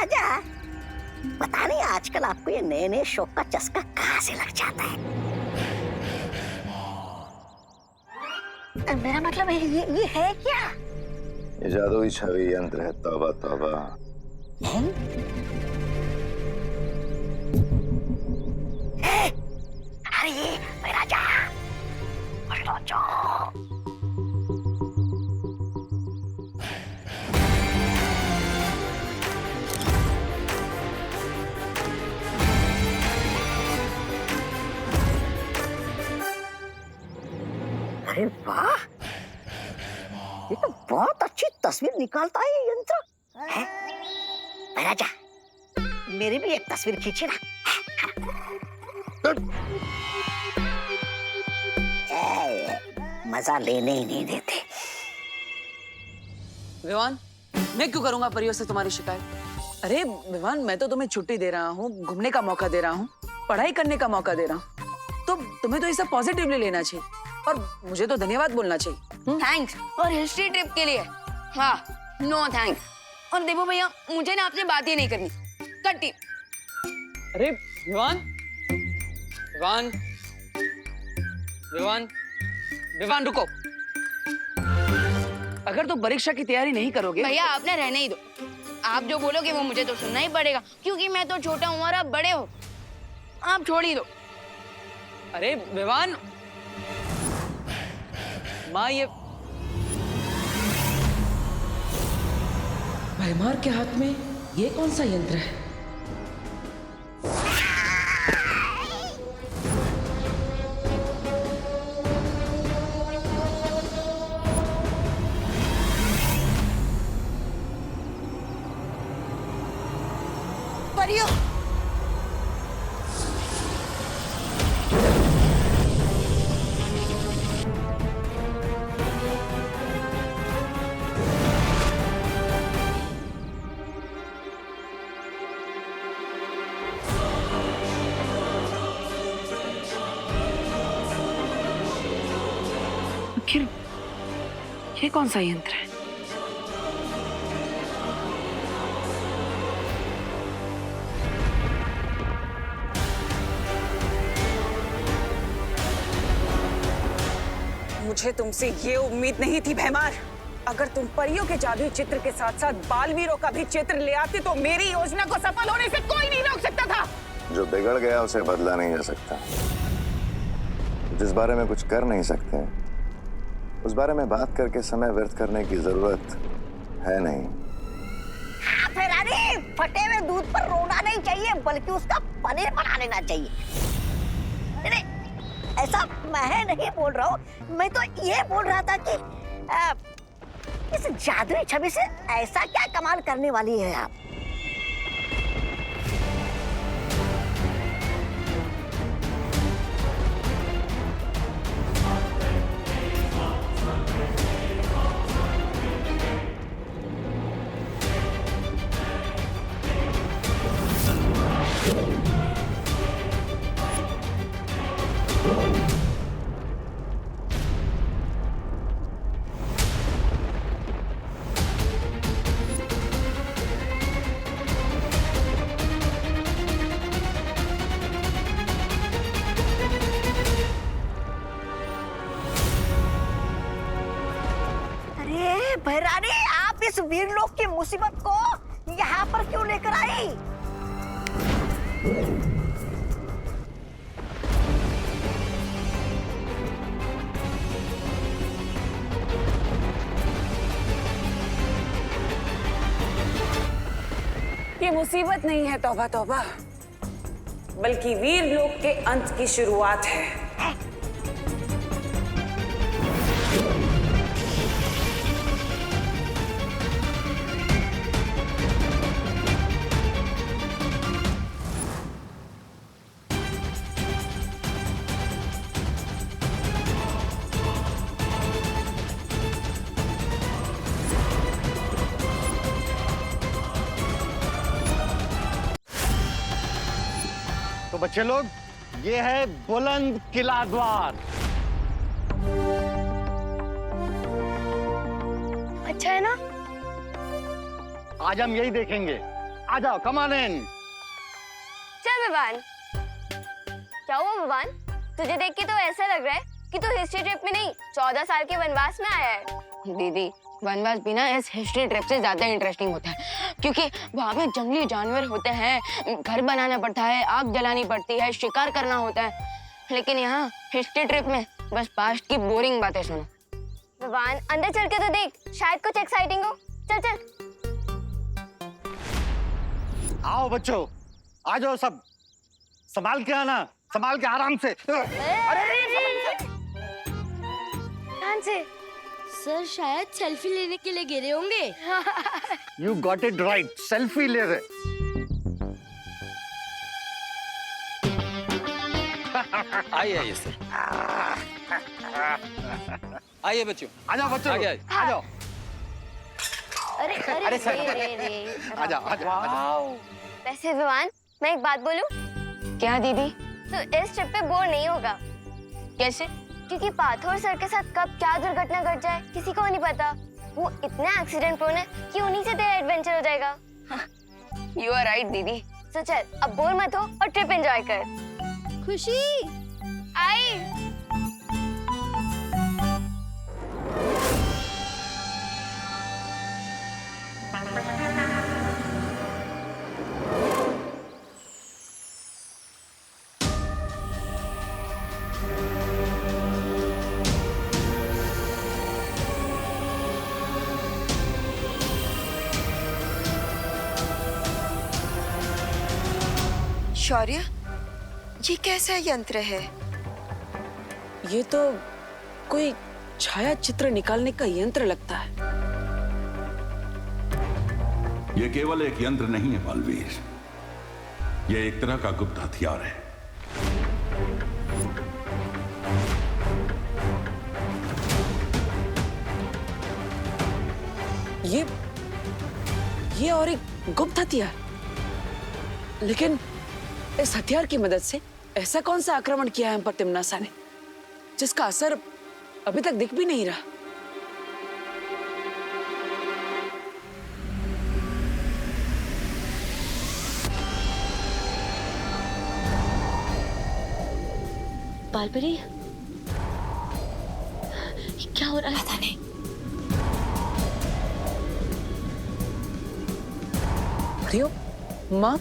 राजा, पता नहीं आजकल आपको ये नए नए शौक का चस्का कहाँ से लग जाता है। मेरा मतलब ये है क्या? ये जादुई छवि यंत्र है। तौबा तौबा। अरे राजा, राजा। अरे वाह, ये तो बहुत अच्छी तस्वीर निकालता है ये यंत्र। राजा, मेरी भी एक तस्वीर खींची ना। मजा लेने ही नहीं देते। विवान, मैं क्यों करूंगा परियों से तुम्हारी शिकायत? अरे विवान, मैं तो तुम्हें छुट्टी दे रहा हूँ, घूमने का मौका दे रहा हूँ, पढ़ाई करने का मौका दे रहा हूँ, तो तुम्हें तो ये सब पॉजिटिवली लेना चाहिए और मुझे तो धन्यवाद बोलना चाहिए। थैंक्स और हिस्ट्री ट्रिप के लिए हाँ, नो थैंक्स। और देखो भैया, मुझे ना आपसे बात ही नहीं करनी, कट्टी। अरे विवान, विवान, विवान, विवान रुको। अगर तुम परीक्षा की तैयारी नहीं करोगे भैया, आप ना रहने ही दो। आप जो बोलोगे वो मुझे तो सुनना ही पड़ेगा, क्योंकि मैं तो छोटा हूँ और आप बड़े हो। आप छोड़ ही दो। अरे विवान, माँ ये भैमार के हाथ में ये कौन सा यंत्र है? परियो, आखिर ये कौन सा यंत्र है? मुझे तुमसे ये उम्मीद नहीं थी भैमार। अगर तुम परियों के जादुई चित्र के साथ साथ बालवीरों का भी चित्र ले आते तो मेरी योजना को सफल होने से कोई नहीं रोक सकता था। जो बिगड़ गया उसे बदला नहीं जा सकता। जिस बारे में कुछ कर नहीं सकते उस बारे में बात करके समय व्यर्थ करने की जरूरत है नहीं। फिर अरे फटे हुए दूध पर रोना नहीं चाहिए, बल्कि उसका पनीर बना लेना चाहिए। नहीं, ऐसा मैं नहीं बोल रहा हूँ, मैं तो ये बोल रहा था कि इस जादुई छवि से ऐसा क्या कमाल करने वाली है आप? भैरानी, आप इस वीर लोग की मुसीबत को यहाँ पर क्यों लेकर आई? ये मुसीबत नहीं है तौबा तौबा, बल्कि वीर लोक के अंत की शुरुआत है। तो बच्चे लोग, ये है बुलंद किला द्वार। अच्छा है ना? आज हम यही देखेंगे आ जाओ, कम ऑन इन। चल विवान। क्या हुआ विवान? तुझे देख के तो ऐसा लग रहा है कि तू हिस्ट्री ट्रिप में नहीं 14 साल के वनवास में आया है। दीदी, वनवास भी ना इस हिस्ट्री ट्रिप से ज्यादा इंटरेस्टिंग होता है, क्योंकि वहाँ पे जंगली जानवर होते हैं, घर बनाना पड़ता है, आग जलानी पड़ती है, शिकार करना होता है। लेकिन यहाँ हिस्ट्री ट्रिप में बस पास्ट की बोरिंग बातें सुनो। विवान, अंदर चल के तो देख, शायद कुछ एक्साइटिंग हो। चल चल। आओ बच्चों, आ जाओ सब। संभाल के आना, संभाल के आराम से। ध्यान से। सर शायद सेल्फी लेने के लिए गिरे होंगे। You got it right, selfie ले रहे। आइए आइए सर, आइए बच्चों, आ जाओ बच्चों, आगे आ जाओ। अरे अरे अरे सर, रे। आ जाओ, आ जाओ। वैसे विवान, मैं एक बात बोलूं? क्या दीदी? तो इस ट्रिप पे बोर नहीं होगा। कैसे? क्योंकि पाथोर सर के साथ कब क्या दुर्घटना घट जाए किसी को नहीं पता। वो इतने एक्सीडेंट प्रोन है कि उन्हीं से तेरा एडवेंचर हो जाएगा। यू आर राइट दीदी। तो चल, अब बोर मत हो और ट्रिप एंजॉय कर। खुशी, आई। शौर्य, ये कैसा यंत्र है? ये तो कोई छाया चित्र निकालने का यंत्र लगता है। यह केवल एक यंत्र नहीं है बालवीर, यह एक तरह का गुप्त हथियार है। ये और एक गुप्त हथियार। लेकिन इस हथियार की मदद से ऐसा कौन सा आक्रमण किया है हम पर तिम्नासा ने, जिसका असर अभी तक दिख भी नहीं रहा? बालपरी, क्या हो रहा है? पता नहीं। रियो, माँ,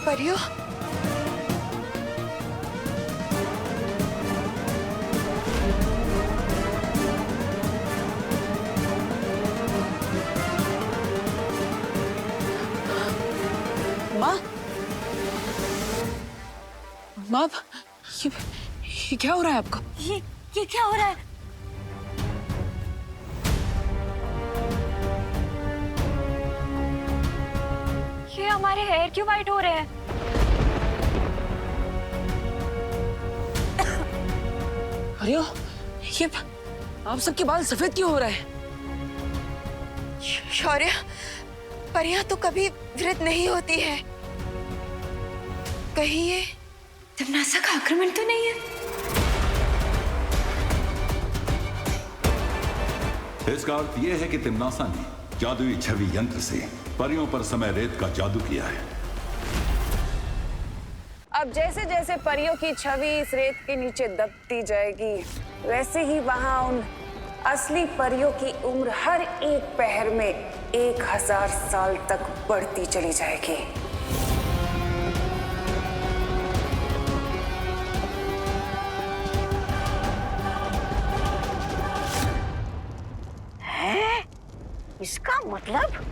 परियो, माँ, माँ, ये क्या हो रहा है आपको? ये क्या हो रहा है? ये हमारे हेयर क्यों वाइट हो रहे हैं? अरे ये आप सबके बाल सफेद क्यों हो रहे हैं? शौर्य, परियां तो कभी वृद्ध नहीं होती है। कहीं ये तिम्नासा का आक्रमण तो नहीं है? इसका अर्थ यह है कि तिम्नासा ने जादुई छवि यंत्र से परियों पर समय रेत का जादू किया है। अब जैसे जैसे परियों की छवि इस रेत के नीचे दबती जाएगी, वैसे ही वहां उन असली परियों की उम्र हर एक पहर में 1000 साल तक बढ़ती चली जाएगी। हैं? इसका मतलब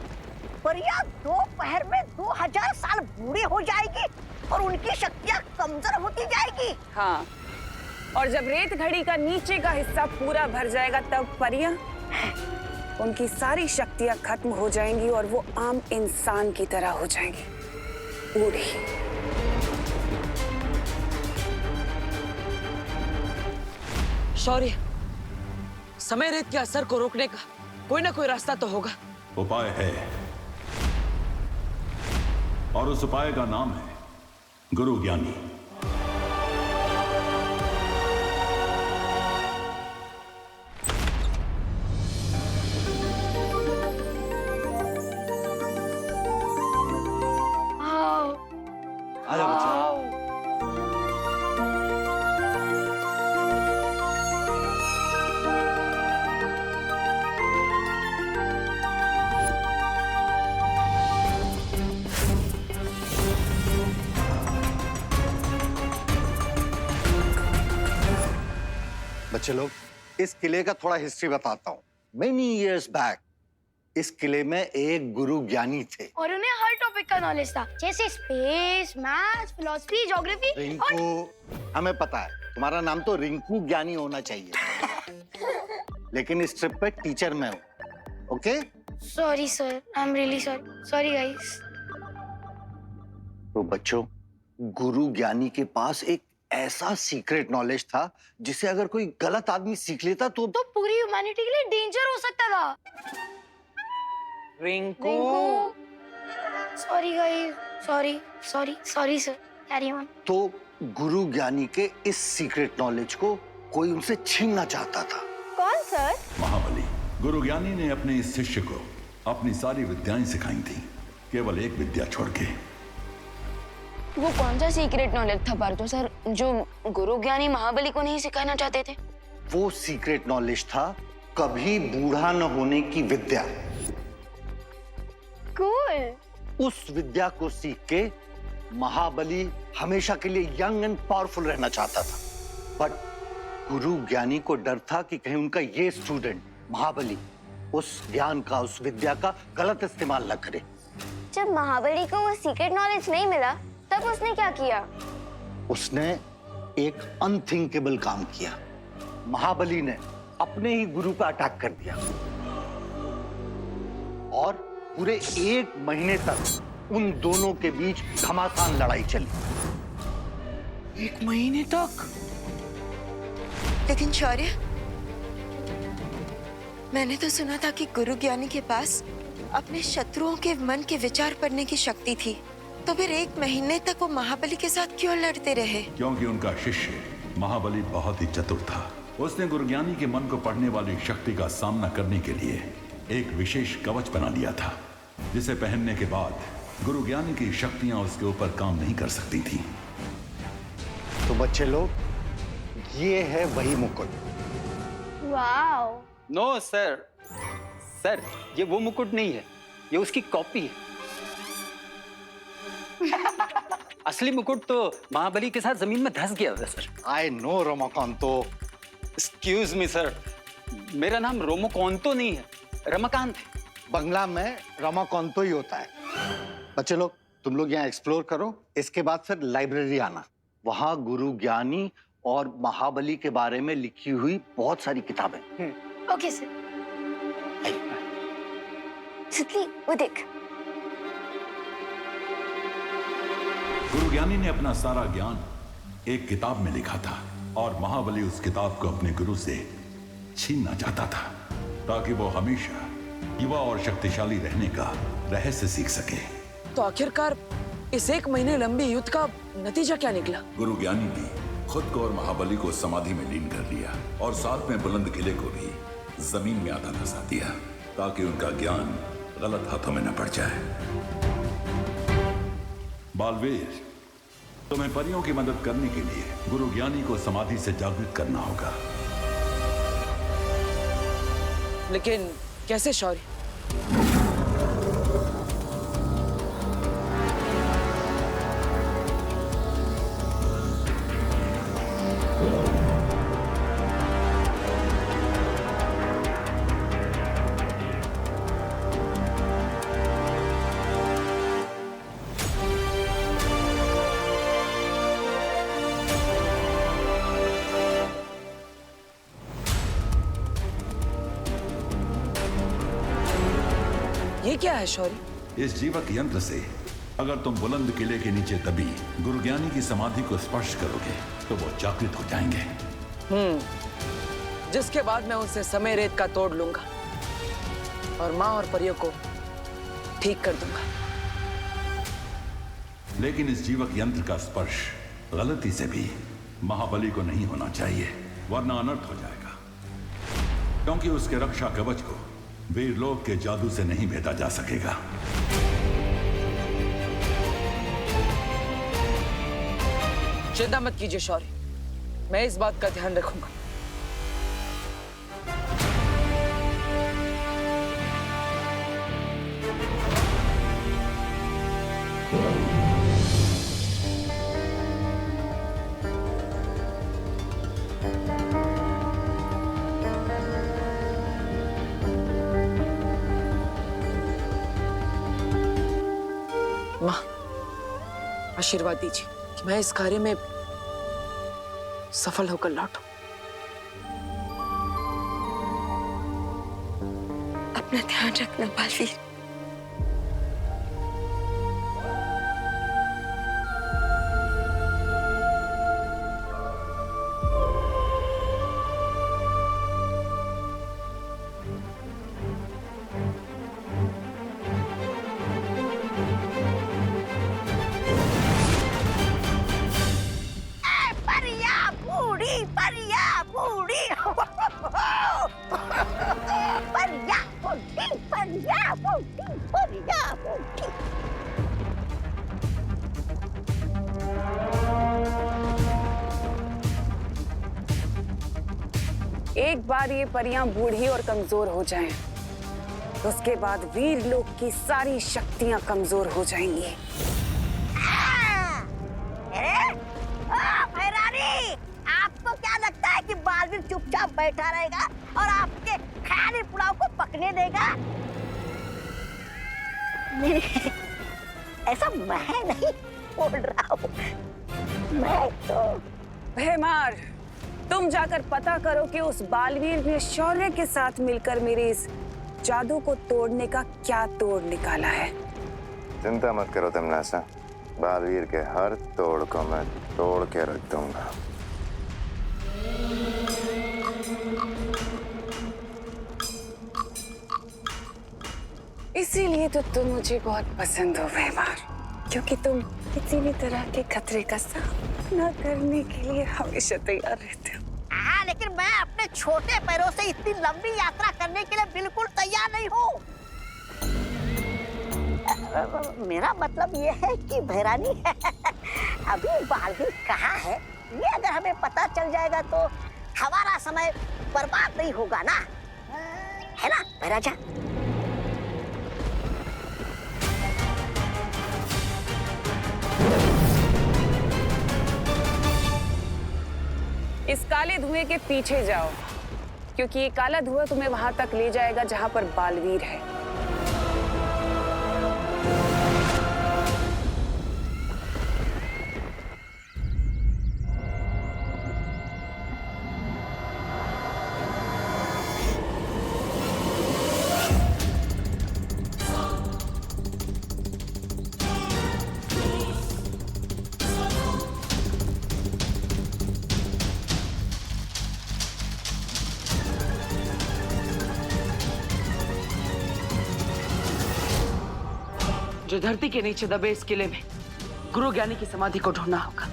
परियां 2 पहर में 2000 साल बूढ़ी हो जाएगी और उनकी शक्तियां कमजोर होती जाएगी। हाँ, और जब रेत घड़ी का नीचे का हिस्सा पूरा भर जाएगा तब परियां उनकी सारी शक्तियां खत्म हो जाएंगी और वो आम इंसान की तरह हो जाएंगी, बूढ़ी। शौर्य, समय रेत के असर को रोकने का कोई ना कोई रास्ता तो होगा। उपाय है, और उस उपाय का नाम है गुरु ज्ञानी। आ जाओ बच्चों। बच्चे लोग, इस किले का थोड़ा हिस्ट्री बताता हूँ। मेनी इयर्स बैक इस किले में एक गुरु ज्ञानी थे और उन्हें हर टॉपिक का नॉलेज था, जैसे space, maths, philosophy, geography. Rinku, हमें पता है तुम्हारा नाम तो रिंकू ज्ञानी होना चाहिए, लेकिन इस ट्रिप पे टीचर मैं हूँ। Okay? Sorry sir, I am really sorry. Sorry guys. तो बच्चों, गुरु ज्ञानी के पास एक ऐसा सीक्रेट नॉलेज था जिसे अगर कोई गलत आदमी सीख लेता तो पूरी ह्यूमैनिटी के लिए डेंजर हो सकता था। Rinku. Sorry guys, sorry sorry sorry sir, carry on. तो गुरु ज्ञानी के इस सीक्रेट नॉलेज को कोई उनसे छीनना चाहता था। कौन सर? महाबली। गुरु ज्ञानी ने अपने इस शिष्य को अपनी सारी विद्याएं सिखाई थी, केवल एक विद्या छोड़ के। वो कौन सा सीक्रेट नॉलेज था पार्थो सर जो गुरु ज्ञानी महाबली को नहीं सिखाना चाहते थे? वो सीक्रेट नॉलेज था कभी बूढ़ा न होने की विद्या। कूल। उस विद्या को सीख के महाबली हमेशा के लिए यंग एंड पावरफुल रहना चाहता था, बट गुरु ज्ञानी को डर था कि कहीं उनका ये स्टूडेंट महाबली उस ज्ञान का, उस विद्या का गलत इस्तेमाल न करे। जब महाबली को वो सीक्रेट नॉलेज नहीं मिला तब उसने क्या किया? उसने एक अनथिंकेबल काम किया। महाबली ने अपने ही गुरु पर अटैक कर दिया और पूरे 1 महीने तक उन दोनों के बीच घमासान लड़ाई चली। 1 महीने तक? लेकिन शौर्य, मैंने तो सुना था कि गुरु ज्ञानी के पास अपने शत्रुओं के मन के विचार पढ़ने की शक्ति थी, तो फिर 1 महीने तक वो महाबली के साथ क्यों लड़ते रहे? क्योंकि उनका शिष्य महाबली बहुत ही चतुर था। उसने गुरु ज्ञानी के मन को पढ़ने वाली शक्ति का सामना करने के लिए एक विशेष कवच बना लिया था, जिसे पहनने के बाद गुरु ज्ञानी की शक्तियां उसके ऊपर काम नहीं कर सकती थी। तो बच्चे लोग, ये है वही मुकुट। वाओ। नो सर, सर ये वो मुकुट नहीं है, ये उसकी कॉपी है। असली मुकुट तो महाबली के साथ जमीन में धंस गया था sir. I know Ramakanto. Excuse me sir, मेरा नाम रोमोकांतो नहीं है, रमाकांत है। बंगला में रमाकांतो ही होता है। बच्चे लोग, तुम लोग यहाँ एक्सप्लोर करो, इसके बाद फिर लाइब्रेरी आना। वहाँ गुरु ज्ञानी और महाबली के बारे में लिखी हुई बहुत सारी किताबें। Okay sir. सिद्धि, वो देख। गुरु ज्ञानी ने अपना सारा ज्ञान एक किताब में लिखा था और महाबली उस किताब को अपने गुरु से छीनना चाहता था, ताकि वो हमेशा युवा और शक्तिशाली रहने का रहस्य सीख सके। तो आखिरकार इस 1 महीने लंबी युद्ध का नतीजा क्या निकला? गुरु ज्ञानी ने खुद को और महाबली को समाधि में लीन कर लिया और साथ में बुलंद किले को भी जमीन में आधा धंसा दिया, ताकि उनका ज्ञान गलत हाथों में न पड़ जाए। बालवीर, तुम्हें परियों की मदद करने के लिए गुरु ज्ञानी को समाधि से जागृत करना होगा। लेकिन कैसे शौर्य? ये क्या है शौर्य? इस जीवक यंत्र से अगर तुम बुलंद किले के नीचे दबी गुरु ज्ञानी की समाधि को स्पर्श करोगे तो वो जागृत हो जाएंगे। जिसके बाद मैं उनसे समय रेत का तोड़ लूंगा। और माँ और परियों को ठीक कर दूंगा। लेकिन इस जीवक यंत्र का स्पर्श गलती से भी महाबली को नहीं होना चाहिए, वरना अनर्थ हो जाएगा। क्योंकि उसके रक्षा कवच को वीरलोक के जादू से नहीं भेदा जा सकेगा। चिंता मत कीजिए शौर्य, मैं इस बात का ध्यान रखूंगा। माँ, आशीर्वाद दीजिए कि मैं इस कार्य में सफल होकर लौटूं। अपना ध्यान रखना बालवीर। एक बार ये परियां बूढ़ी और कमजोर हो जाएं, तो उसके बाद वीर लोक की सारी शक्तियां कमजोर हो जाएंगी। आपको क्या लगता है कि बालवीर चुपचाप बैठा रहेगा और आपके ख्याली पुलाव को पकने देगा? नहीं, ऐसा मैं नहीं बोल रहा हूँ। मैं तो भैमार, तुम जाकर पता करो कि उस बालवीर ने शौर्य के साथ मिलकर मेरे इस जादू को तोड़ने का क्या तोड़ निकाला है। चिंता मत करो तमन्नासा, बालवीर के हर तोड़ को मैं तोड़ के रख दूंगा। इसीलिए तो तुम मुझे बहुत पसंद हो भैमार, क्योंकि तुम किसी भी तरह के खतरे का सामना करने के लिए हमेशा तैयार रहते हो। हाँ, लेकिन मैं अपने छोटे पैरों से इतनी लंबी यात्रा करने के लिए बिल्कुल तैयार नहीं हूँ। मेरा मतलब ये है कि भैरानी अभी बालवीर कहाँ है, ये अगर हमें पता चल जाएगा तो हमारा समय बर्बाद नहीं होगा ना, है ना भैराजा? इस काले धुएं के पीछे जाओ, क्योंकि ये काला धुआं तुम्हें वहां तक ले जाएगा जहां पर बालवीर है। जो धरती के नीचे दबे इस किले में गुरु ज्ञानी की समाधि को ढूंढना होगा।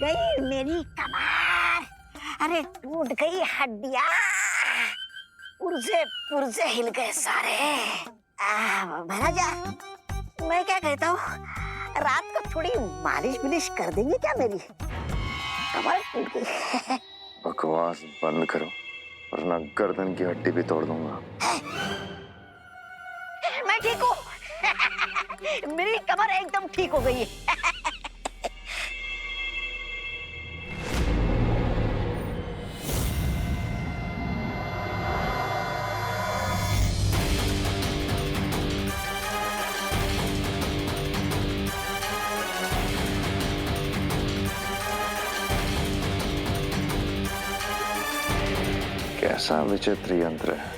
गई मेरी कमर, अरे टूट गई हड्डियां, पुर्जे पुर्जे हिल गए सारे। महाराजा, मैं क्या कहता हूँ, रात को थोड़ी मालिश बिलिश कर देंगे क्या मेरी? कमर टूट गई। बकवास बंद करो वरना गर्दन की हड्डी भी तोड़ दूंगा। मैं ठीक हूँ। मेरी कमर एकदम ठीक हो गई है। कैसा विचित्र यंत्र है।